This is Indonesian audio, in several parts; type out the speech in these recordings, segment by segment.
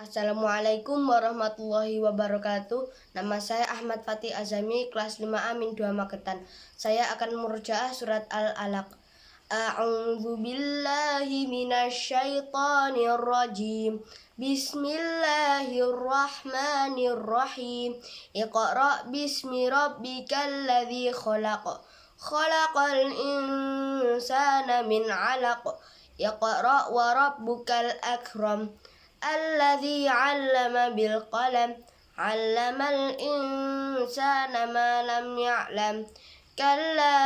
Assalamualaikum warahmatullahi wabarakatuh. Nama saya Ahmad Fatih Azami, kelas 5A min 2 Magetan. Saya akan merujaah surat Al-Alaq. A'udzu billahi minasyaitonir rajim. Bismillahirrahmanirrahim. Iqra' bismi rabbikal ladzi khalaq. Khalaqal insana min 'alaq. Iqra' wa rabbukal akram. Alladzi 'allama bil qalam 'allamal insana ma lam ya'lam kalla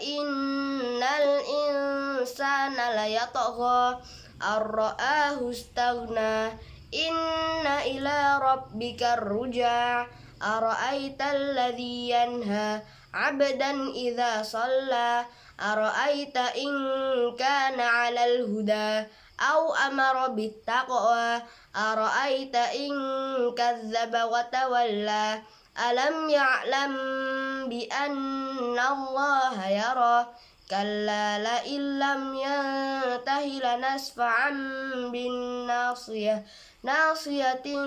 innal insana layatgha ar-ra'ahu istaghna inna ila rabbikar ruja' ara'aital ladzi yanha 'abdan idza shalla ara'aita in kana 'alal huda au amara bittaqwa ara'aita in kadzdzaba wa tawalla alam ya'lam bi anna Allah yara kalla la illam yantahi lanasfa'an bin nasiyatin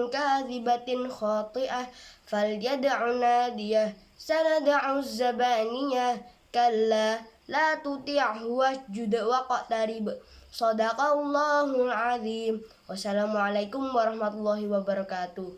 kadhibatin khati'ah falyad'u nadiyah sanad'u zabaniyah kalla la tuti'hu wasjud waqtarib. Shadaqallahul azim. Wassalamualaikum warahmatullahi wabarakatuh.